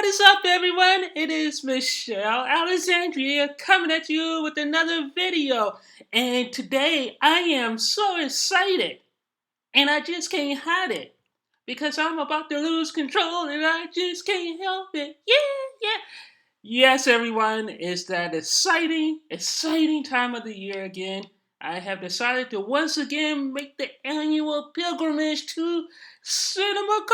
What is up, everyone? It is Michelle Alexandria coming at you with another video. And today I am so excited and I just can't hide it because I'm about to lose control and I just can't help it. Yeah. Yes, everyone, it's that exciting time of the year again. I have decided to once again make the annual pilgrimage to CinemaCon.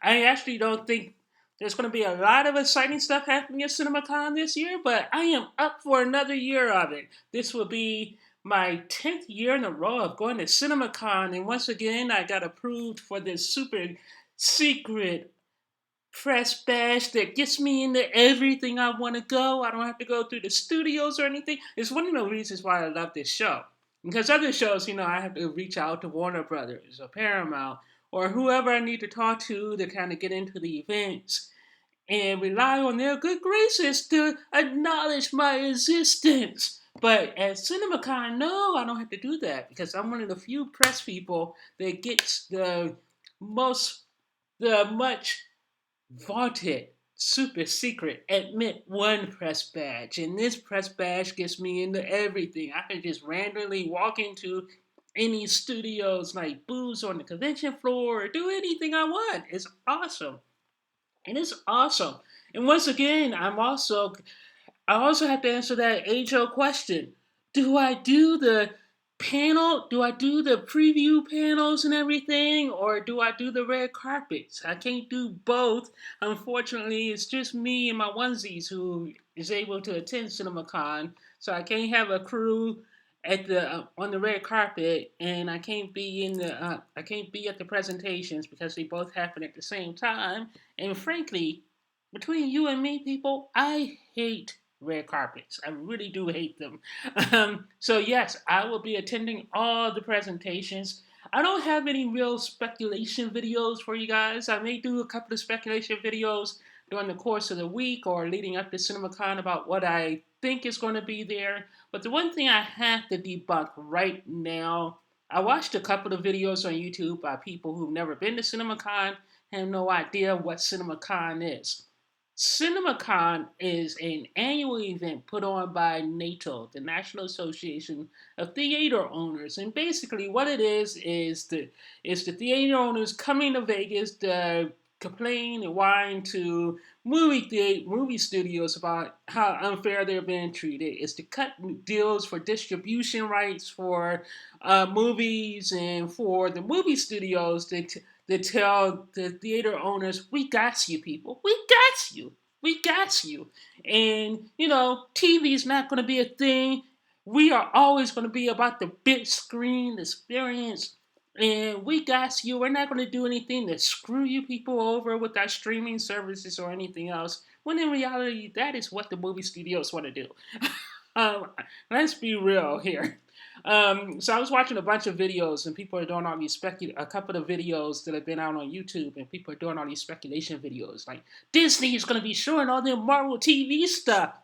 I actually don't think there's going to be a lot of exciting stuff happening at CinemaCon this year, but I am up for another year of it. This will be my 10th year in a row of going to CinemaCon, and once again, I got approved for this super secret press badge that gets me into everything I want to go. I don't have to go through the studios or anything. It's one of the reasons why I love this show. Because other shows, I have to reach out to Warner Brothers or Paramount or whoever I need to talk to kind of get into the events and rely on their good graces to acknowledge my existence. But at CinemaCon, no, I don't have to do that because I'm one of the few press people that gets most, the much vaunted, super secret, admit one press badge. And this press badge gets me into everything. I can just randomly walk into any studios, like booths on the convention floor, or do anything I want. It's awesome. And it's awesome. And once again, I also have to answer that age-old question. Do I do the panel? Do I do the preview panels and everything? Or do I do the red carpets? I can't do both. Unfortunately, it's just me and my onesies who is able to attend CinemaCon. So I can't have a crew at the on the red carpet, and I can't be at the presentations because they both happen at the same time. And frankly, between you and me, people, I hate red carpets. I really do hate them. So yes, I will be attending all the presentations. I don't have any real speculation videos for you guys. I may do a couple of speculation videos during the course of the week or leading up to CinemaCon about what I think is going to be there. But the one thing I have to debunk right now, I watched a couple of videos on YouTube by people who've never been to CinemaCon, have no idea what CinemaCon is. CinemaCon is an annual event put on by NATO, the National Association of Theater Owners, and basically what it is the theater owners coming to Vegas to complain and whine to movie studios about how unfair they're being treated. It's to cut deals for distribution rights for movies and for the movie studios to tell the theater owners, we got you, people. We got you. We got you. And, TV is not going to be a thing. We are always going to be about the big screen experience. And we got you. We're not going to do anything to screw you people over with our streaming services or anything else. When in reality, that is what the movie studios want to do. Um, let's be real here. So I was watching a bunch of videos, and people are doing all these a couple of videos that have been out on YouTube, and people are doing all these speculation videos, like Disney is going to be showing all their Marvel TV stuff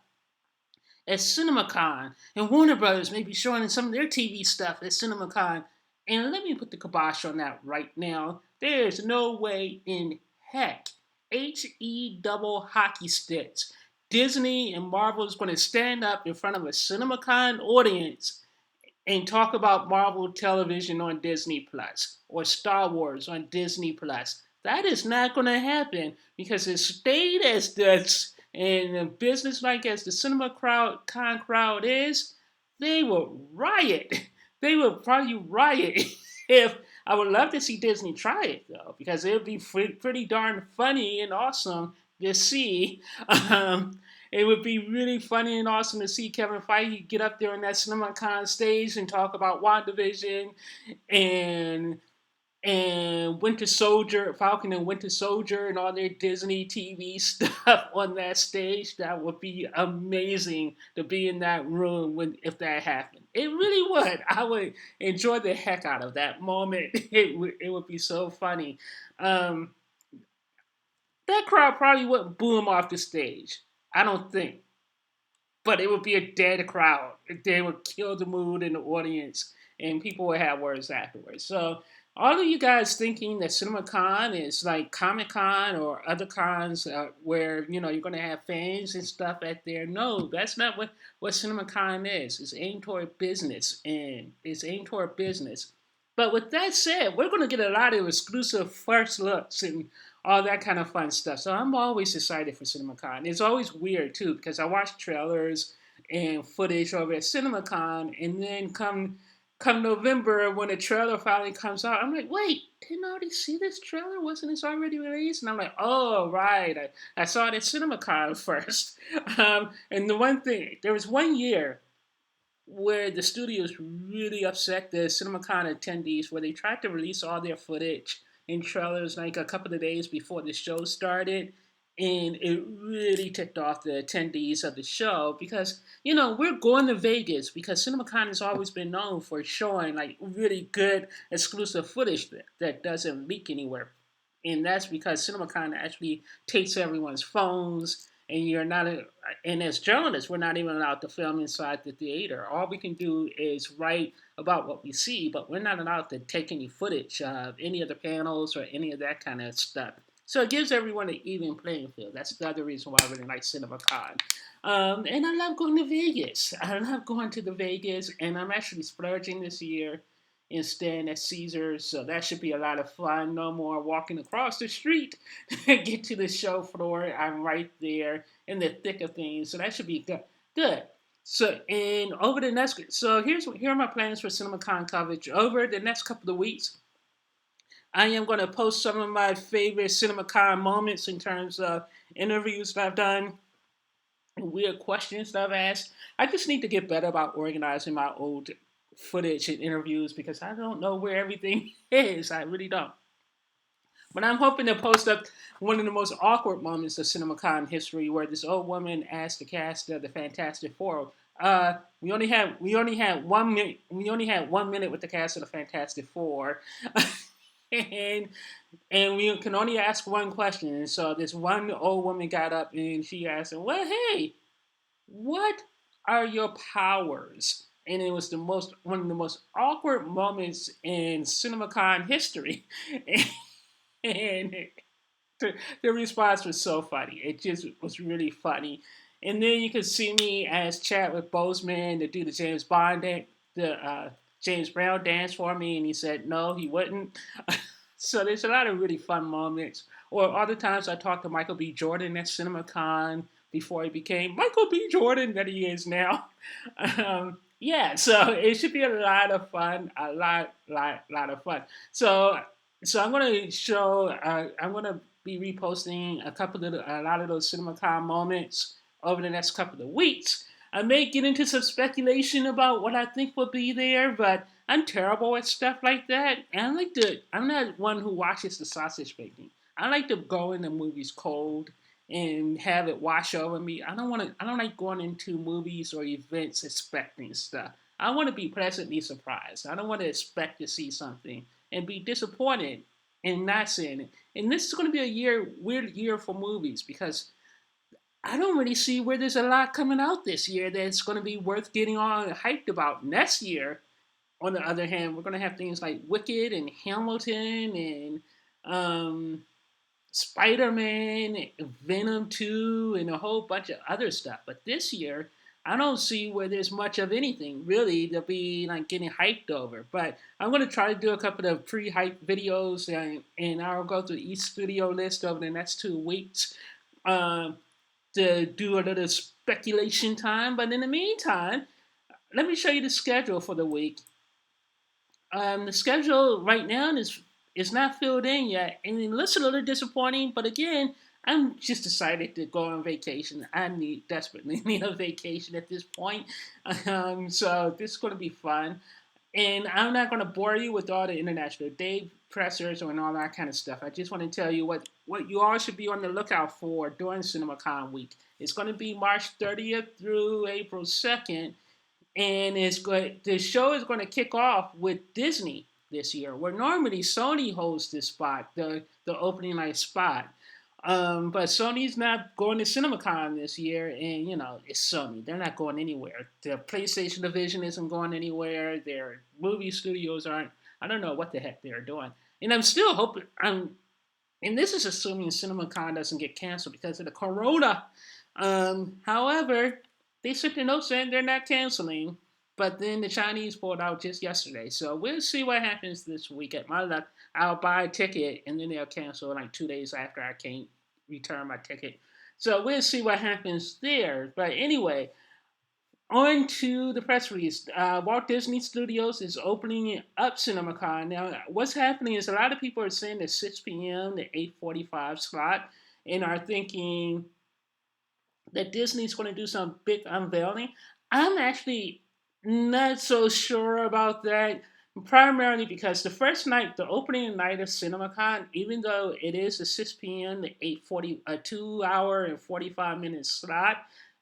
at CinemaCon, and Warner Brothers may be showing some of their TV stuff at CinemaCon. And let me put the kibosh on that right now. There's no way in heck, HE double hockey sticks, Disney and Marvel is going to stand up in front of a CinemaCon audience and talk about Marvel television on Disney Plus or Star Wars on Disney Plus. That is not going to happen because as staid as this and business like as the CinemaCon crowd is, they will riot. They will probably riot if I would love to see Disney try it though, because it would be pretty darn funny and awesome to see. It would be really funny and awesome to see Kevin Feige get up there on that CinemaCon stage and talk about WandaVision and Winter Soldier, Falcon and Winter Soldier, and all their Disney TV stuff on that stage. That would be amazing to be in that room if that happened. It really would. I would enjoy the heck out of that moment. It would be so funny. Um, that crowd probably wouldn't boo him off the stage. I don't think. But it would be a dead crowd. They would kill the mood in the audience, and people would have words afterwards. So all of you guys thinking that CinemaCon is like Comic Con or other cons where you're going to have fans and stuff at there. No, that's not what CinemaCon is. It's aimed toward business, and it's aimed toward business. But with that said, we're going to get a lot of exclusive first looks and all that kind of fun stuff. So I'm always excited for CinemaCon. It's always weird too because I watch trailers and footage over at CinemaCon, and then come November when the trailer finally comes out, I'm like, wait, didn't I already see this trailer? Wasn't this already released? And I'm like, oh, right. I saw it at CinemaCon first. And the one thing, there was one year where the studios really upset the CinemaCon attendees where they tried to release all their footage and trailers like a couple of days before the show started. And it really ticked off the attendees of the show because, we're going to Vegas because CinemaCon has always been known for showing like really good exclusive footage that doesn't leak anywhere. And that's because CinemaCon actually takes everyone's phones and you're not and as journalists we're not even allowed to film inside the theater. All we can do is write about what we see, but we're not allowed to take any footage of any of the panels or any of that kind of stuff. So it gives everyone an even playing field. That's the other reason why I really like CinemaCon. And I love going to Vegas. I love going to the Vegas, and I'm actually splurging this year and staying at Caesars, so that should be a lot of fun. No more walking across the street to get to the show floor. I'm right there in the thick of things, so that should be good. Good. So, and over the next, so here are my plans for CinemaCon coverage. Over the next couple of weeks, I am going to post some of my favorite CinemaCon moments in terms of interviews that I've done, weird questions that I've asked. I just need to get better about organizing my old footage and interviews because I don't know where everything is. I really don't. But I'm hoping to post up one of the most awkward moments of CinemaCon history, where this old woman asked the cast of the Fantastic Four. We only had 1 minute with the cast of the Fantastic Four, and we can only ask one question. And so this one old woman got up and she asked, "Well, hey, what are your powers?" And it was one of the most awkward moments in CinemaCon history. And the response was so funny. It just was really funny. And then you could see me as Chadwick Boseman to do the James Brown dance for me, and he said no, he wouldn't. So there's a lot of really fun moments. Or other times I talked to Michael B. Jordan at CinemaCon before he became Michael B. Jordan that he is now. Yeah, so it should be a lot of fun, a lot of fun. So I'm gonna show. I'm gonna be reposting a lot of those CinemaCon moments over the next couple of weeks. I may get into some speculation about what I think will be there, but I'm terrible at stuff like that. And I'm not one who watches the sausage making. I like to go into movies cold and have it wash over me. I don't like going into movies or events expecting stuff. I want to be pleasantly surprised. I don't want to expect to see something and be disappointed and not seeing it. And this is going to be weird year for movies because I don't really see where there's a lot coming out this year that's going to be worth getting all hyped about. Next year, on the other hand, we're going to have things like Wicked and Hamilton and Spider-Man, Venom 2, and a whole bunch of other stuff. But this year, I don't see where there's much of anything really to be like getting hyped over. But I'm going to try to do a couple of pre-hype videos, and I'll go through each studio list over the next 2 weeks to do a little speculation time. But in the meantime, let me show you the schedule for the week. The schedule right now is not filled in yet, and it looks a little disappointing. But again, I'm just decided to go on vacation. I desperately need a vacation at this point. So this is going to be fun. And I'm not going to bore you with all the international day pressers and all that kind of stuff. I just want to tell you what you all should be on the lookout for during CinemaCon week. It's going to be March 30th through April 2nd. And the show is going to kick off with Disney this year, where normally Sony holds this spot, the opening night spot. But Sony's not going to CinemaCon this year, and it's Sony. They're not going anywhere. The PlayStation division isn't going anywhere. Their movie studios are I don't know what the heck they're doing. And I'm still hoping, and this is assuming CinemaCon doesn't get canceled because of the corona. However, they sent a note saying they're not canceling, but then the Chinese pulled out just yesterday. So we'll see what happens this weekend. My luck, I'll buy a ticket and then they'll cancel like 2 days after I can't return my ticket. So we'll see what happens there. But anyway, on to the press release. Walt Disney Studios is opening up CinemaCon. Now, what's happening is a lot of people are saying the 6 p.m. to 8:45 slot and are thinking that Disney's going to do some big unveiling. I'm actually not so sure about that, primarily because the first night, the opening night of CinemaCon, even though it is a 6 p.m. to 8:40, a 2 hour and 45 minute slot,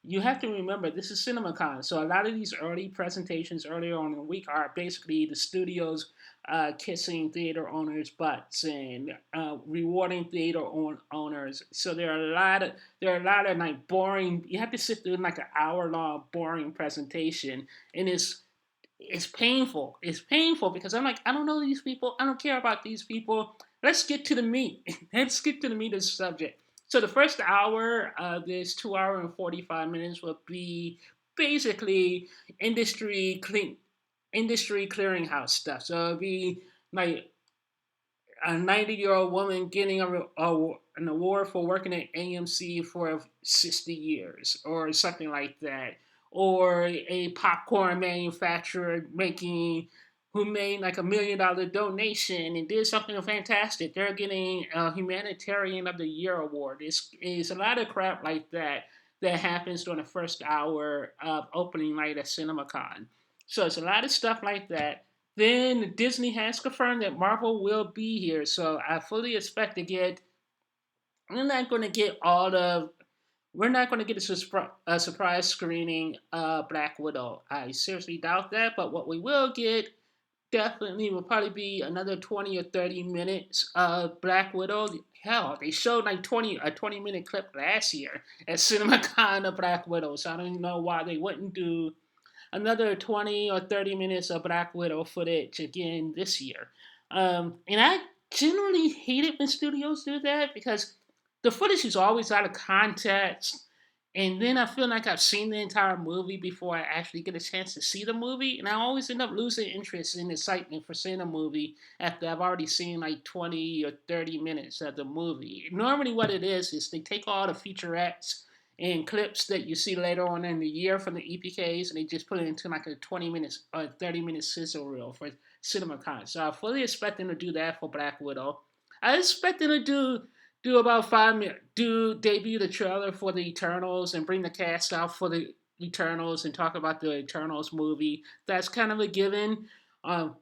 you have to remember this is CinemaCon. So a lot of these early presentations earlier on in the week are basically the studios kissing theater owners' butts and rewarding theater owners. So there are a lot of like boring. You have to sit through like an hour long boring presentation, and it's painful. It's painful because I'm like, I don't know these people. I don't care about these people. Let's get to the meat. Let's get to the meat of the subject. So the first hour of this 2 hour and 45 minutes will be basically industry clean industry clearinghouse stuff. So it'll be like a 90-year-old woman getting an award for working at AMC for 60 years or something like that. Or a popcorn manufacturer who made like $1 million donation and did something fantastic. They're getting a Humanitarian of the Year award. It's a lot of crap like that that happens during the first hour of opening night at CinemaCon. So it's a lot of stuff like that. Then Disney has confirmed that Marvel will be here, so I fully expect to get. We're not going to get all of. We're not going to get a surprise screening of Black Widow. I seriously doubt that, but what we will get definitely will probably be another 20 or 30 minutes of Black Widow. Hell, they showed like 20-minute clip last year at CinemaCon of Black Widow, so I don't know why they wouldn't do another 20 or 30 minutes of Black Widow footage again this year. And I generally hate it when studios do that because the footage is always out of context. And then I feel like I've seen the entire movie before I actually get a chance to see the movie. And I always end up losing interest and excitement for seeing a movie after I've already seen like 20 or 30 minutes of the movie. Normally, what it is they take all the featurettes and clips that you see later on in the year from the EPKs, and they just put it into like a 20 minutes or 30-minute sizzle reel for CinemaCon. So I fully expect them to do that for Black Widow. I expect them to do about 5 minutes, debut the trailer for the Eternals and bring the cast out for the Eternals and talk about the Eternals movie. That's kind of a given.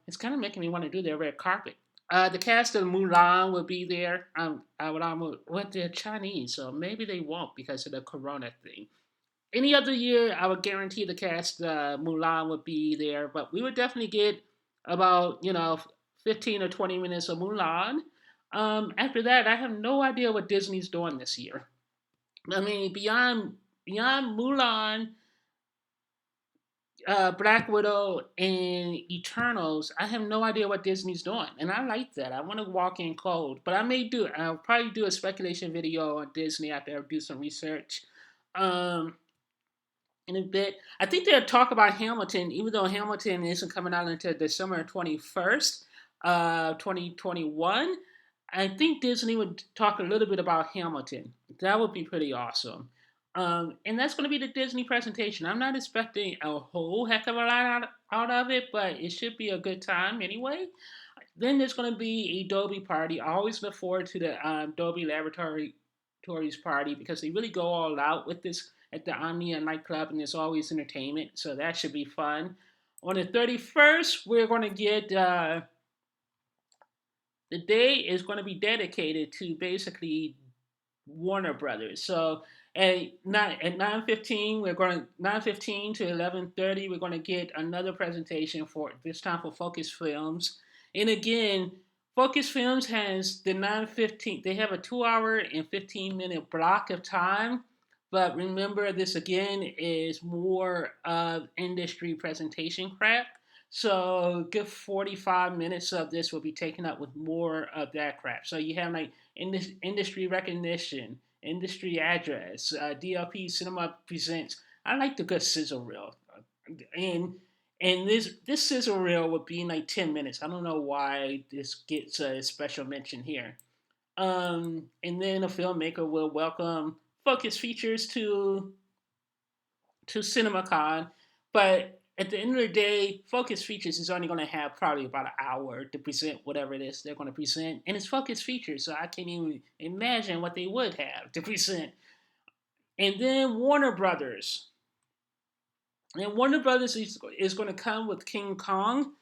It's kind of making me want to do their red carpet. The cast of Mulan will be there. They're Chinese, so maybe they won't because of the Corona thing. Any other year, I would guarantee the cast Mulan would be there, but we would definitely get about 15 or 20 minutes of Mulan. After that, I have no idea what Disney's doing this year. I mean, beyond Mulan, Black Widow and Eternals, I have no idea what Disney's doing, and I like that. I want to walk in cold, but I'll probably do a speculation video on Disney after I do some research. Um, in a bit, I think they'll talk about Hamilton, even though Hamilton isn't coming out until December 21st, 2021. I think Disney would talk a little bit about Hamilton. That would be pretty awesome. And that's going to be the Disney presentation. I'm not expecting a whole heck of a lot out of it, but it should be a good time anyway. Then there's going to be a Dolby party. I always look forward to the Dolby Laboratories party because they really go all out with this at the Omnia nightclub, and there's always entertainment, so that should be fun. On the 31st, we're going to get the day is going to be dedicated to basically Warner Brothers. So at 9:15 we're going 9:15 to 11:30 we're going to get another presentation for this time for Focus Films. And again, Focus Films has the 9:15. They have a 2 hour and 15-minute block of time. But remember, this again is more of industry presentation crap. So a good 45 minutes of this will be taken up with more of that crap. So you have like industry recognition, industry address, DLP Cinema Presents. I like the good sizzle reel. And this sizzle reel would be in like 10 minutes. I don't know why this gets a special mention here. And then a filmmaker will welcome focus features to CinemaCon, but at the end of the day, Focus Features is only going to have probably about an hour to present whatever it is they're going to present, and it's Focus Features, so I can't even imagine what they would have to present. And then Warner Brothers is going to come with King Kong.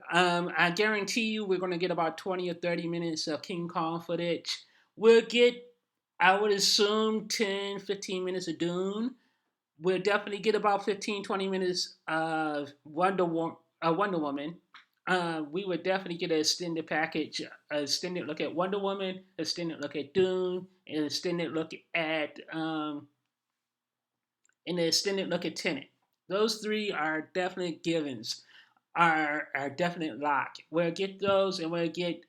I guarantee you, we're going to get about 20 or 30 minutes of King Kong footage. We'll get, I would assume, 10, 15 minutes of Dune. We'll definitely get about 15, 20 minutes of Wonder Woman. We would definitely get an extended package, an extended look at Wonder Woman, an extended look at Dune, an extended look at and an extended look at Tenet. Those three are definite givens, are definite lock. We'll get those, and we'll get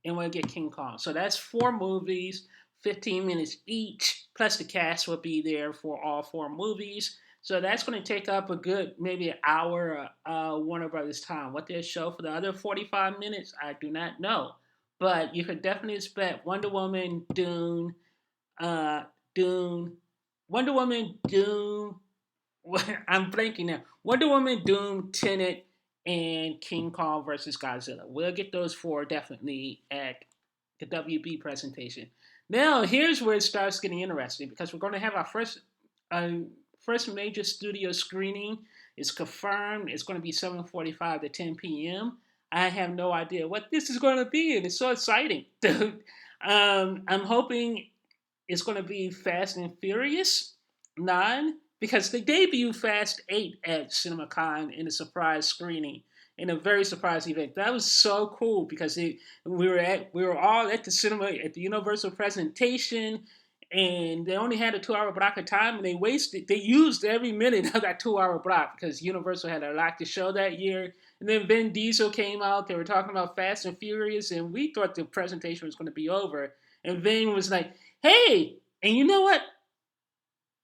King Kong. So that's four movies, 15 minutes each, plus the cast will be there for all four movies. So that's going to take up a good maybe an hour Warner Brothers time. What they'll show for the other 45 minutes, I do not know. But you could definitely expect Wonder Woman, uh, Dune, Wonder Woman, Dune. I'm blanking now. Wonder Woman, Doom, Tenet, and King Kong versus Godzilla. We'll get those four definitely at the WB presentation. Now, here's where it starts getting interesting because we're going to have our uh, first major studio screening. It's confirmed. It's going to be 7:45 to 10 p.m. I have no idea what this is going to be, and it's so exciting. I'm hoping it's going to be Fast and Furious 9 because they debuted Fast 8 at CinemaCon in a surprise screening, in a very surprise event. That was so cool because we were all at the cinema at the Universal presentation, and they only had a 2 hour block of time, and they used every minute of that 2 hour block because Universal had a lot to show that year. And then Vin Diesel came out. They were talking about Fast and Furious, and we thought the presentation was going to be over. And Vin was like, "Hey, and you know what?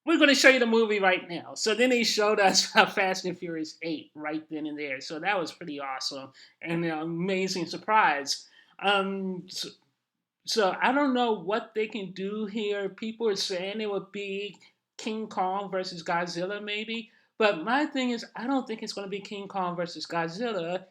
We're going to show you the movie right now." So then they showed us Fast and Furious 8 right then and there. So that was pretty awesome and an amazing surprise. So, so I don't know what they can do here. People are saying it would be King Kong versus Godzilla, maybe. But my thing is, I don't think it's going to be King Kong versus Godzilla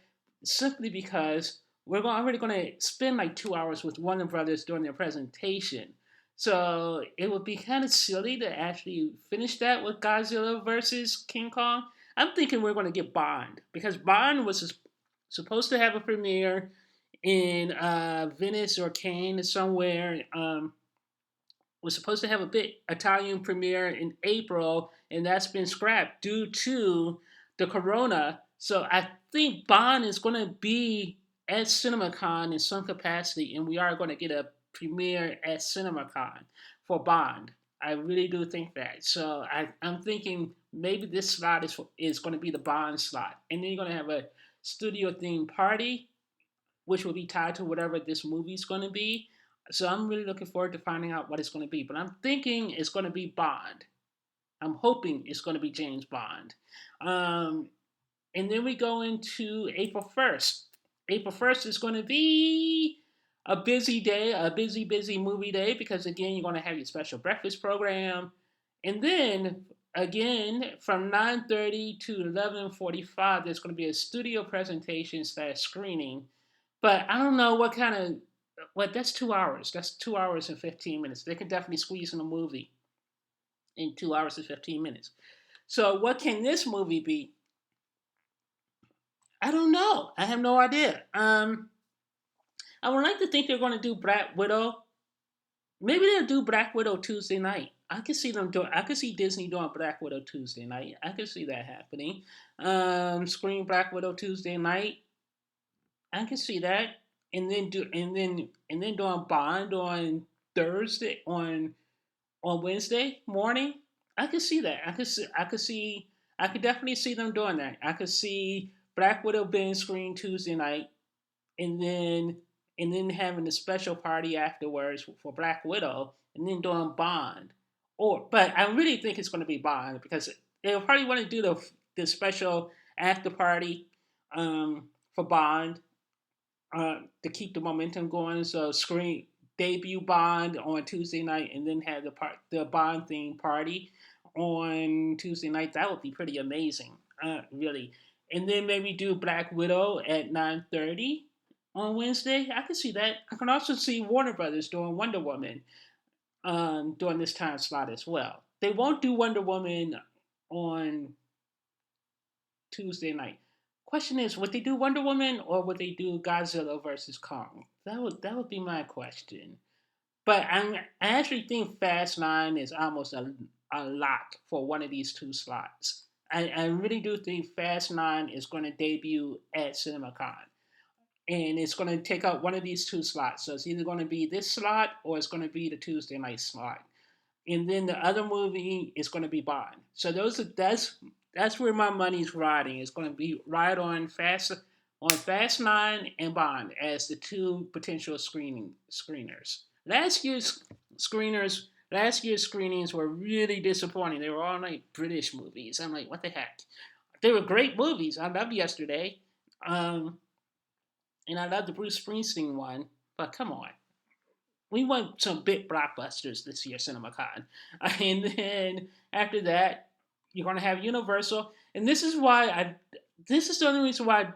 simply because already going to spend like 2 hours with Warner Brothers during their presentation. So it would be kind of silly to actually finish that with Godzilla versus King Kong. I'm thinking we're going to get Bond because Bond was supposed to have a premiere in Venice or Cannes somewhere. Was supposed to have a big Italian premiere in April, and that's been scrapped due to the corona. So I think Bond is going to be at CinemaCon in some capacity, and we are going to get a premiere at CinemaCon for Bond. I really do think that. So I'm thinking maybe this slot is going to be the Bond slot, and then you're going to have a studio themed party which will be tied to whatever this movie's going to be. So I'm really looking forward to finding out what it's going to be. But I'm thinking it's going to be Bond. I'm hoping it's going to be James Bond. Um, and then we go into April 1st. April 1st is going to be a busy day, a busy movie day, because again, you're going to have your special breakfast program. And then again, from 9:30 to 11:45, there's going to be a studio presentation slash screening, but I don't know what kind of what that's 2 hours. That's 2 hours and 15 minutes. They can definitely squeeze in a movie in 2 hours and 15 minutes. So what can this movie be? I don't know. I have no idea. I would like to think they're going to do Black Widow. Maybe they'll do Black Widow Tuesday night. I could see them do. I could see Disney doing Black Widow Tuesday night. I could see that happening. Screen Black Widow Tuesday night. I can see that, and then doing Bond on Thursday on Wednesday morning. I could see that. I could definitely see them doing that. I could see Black Widow being screened Tuesday night, and then having a special party afterwards for Black Widow, and then doing Bond. But I really think it's going to be Bond because they'll probably want to do the special after party for Bond to keep the momentum going. So screen debut Bond on Tuesday night, and then have the Bond theme party on Tuesday night. That would be pretty amazing, really. And then maybe do Black Widow at 9:30 on Wednesday. I can see that. I can also see Warner Brothers doing Wonder Woman during this time slot as well. They won't do Wonder Woman on Tuesday night. Question is, would they do Wonder Woman or would they do Godzilla versus Kong? That would be my question. But I actually think Fast Nine is almost a lock for one of these two slots. I really do think Fast Nine is going to debut at CinemaCon, and it's going to take up one of these two slots. So it's either going to be this slot or it's going to be the Tuesday night slot. And then the other movie is going to be Bond. So that's where my money's riding. It's going to be right on Fast Nine and Bond as the two potential screeners. Screeners last year's screenings were really disappointing. They were all like British movies. I'm like, what the heck? They were great movies. I loved Yesterday, um, and I loved the Bruce Springsteen one. But come on, we want some big blockbusters this year, CinemaCon. And then after that, you're going to have Universal, and this is the only reason why I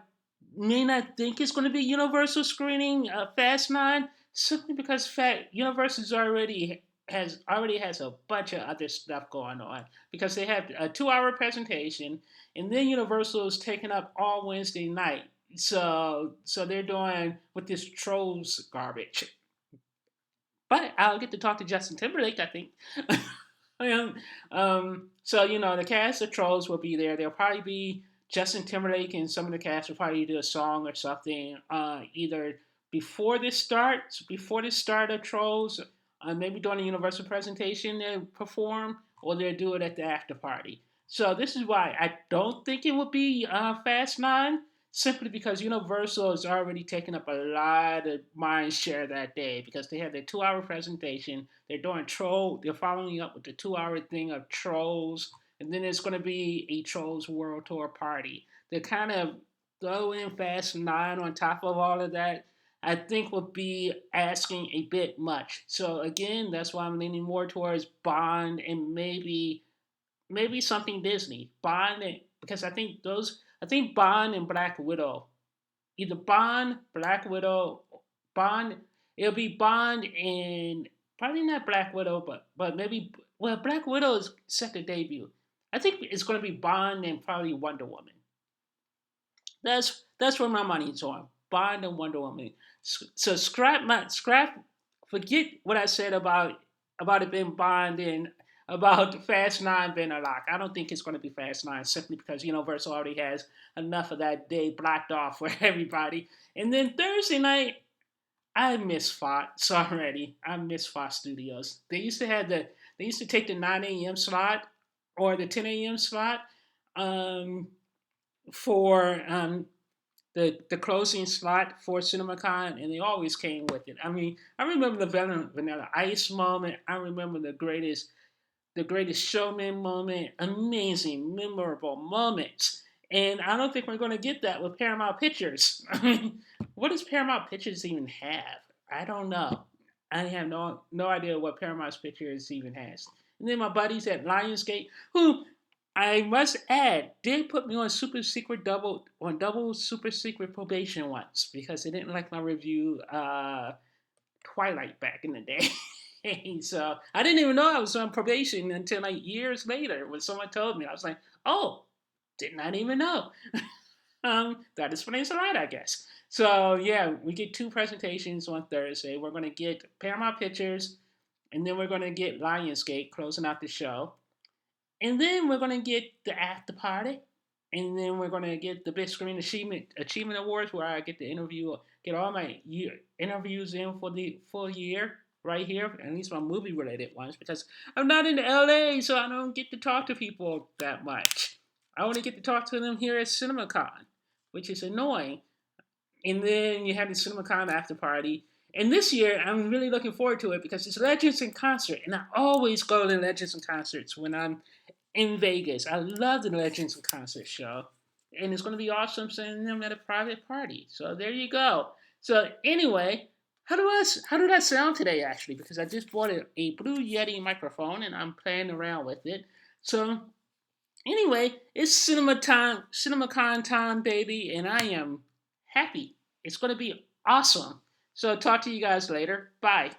may not think it's going to be Universal screening Fast Nine, simply because Universal's already has a bunch of other stuff going on because they have a 2 hour presentation, and then Universal is taking up all Wednesday night. So they're doing with this trolls garbage. But I'll get to talk to Justin Timberlake, I think. So the cast of Trolls will be there. There'll probably be Justin Timberlake, and some of the cast will probably do a song or something, either before the start of Trolls, maybe during the Universal presentation they perform, or they'll do it at the after party. So this is why I don't think it would be Fast Nine, simply because Universal is already taking up a lot of mind share that day because they have their 2 hour presentation. They're doing Troll. They're following up with the 2 hour thing of Trolls, and then it's going to be a Trolls World Tour party. They kind of throw in Fast Nine on top of all of that. I think would be asking a bit much. So again, that's why I'm leaning more towards Bond and maybe something Disney. Because I think Bond and Black Widow, either Bond, Black Widow, Bond. It'll be Bond and probably not Black Widow, but maybe Black Widow is set to debut. I think it's going to be Bond and probably Wonder Woman. That's where my money's on. Bond and Wonder Woman. So forget what I said about it being Bond and about Fast Nine being a lock. I don't think it's going to be Fast Nine simply because Universal already has enough of that day blocked off for everybody. And then Thursday night, I miss Fox already. I miss Fox Studios. They used to take the 9 a.m. slot or the 10 a.m. slot um, for the closing slot for CinemaCon, and they always came with it. I mean, I remember the Vanilla Ice moment. I remember the greatest showman moment, amazing, memorable moments. And I don't think we're going to get that with Paramount Pictures. I mean, what does Paramount Pictures even have? I don't know. I have no idea what Paramount Pictures even has. And then my buddies at Lionsgate, who I must add, did put me on double super secret probation once because they didn't like my review Twilight back in the day. So I didn't even know I was on probation until like years later when someone told me. I was like, oh, did not even know. That explains a lot, I guess. So yeah, we get two presentations on Thursday. We're going to get Paramount Pictures, and then we're going to get Lionsgate closing out the show. And then we're going to get the after party. And then we're going to get the Big Screen Achievement Awards, where I get to get all my interviews in for the full year right here, at least my movie related ones, because I'm not in LA, so I don't get to talk to people that much. I only get to talk to them here at CinemaCon. which is annoying. And then you have the CinemaCon after party. And this year, I'm really looking forward to it because it's Legends in concert, and I always go to Legends in concerts when I'm in Vegas. I love the Legends in concert show, and it's going to be awesome seeing them at a private party. So there you go. So anyway, how did I sound today actually? Because I just bought a Blue Yeti microphone and I'm playing around with it. So anyway, it's cinema time, CinemaCon time, baby, and I am happy. It's going to be awesome. So talk to you guys later. Bye.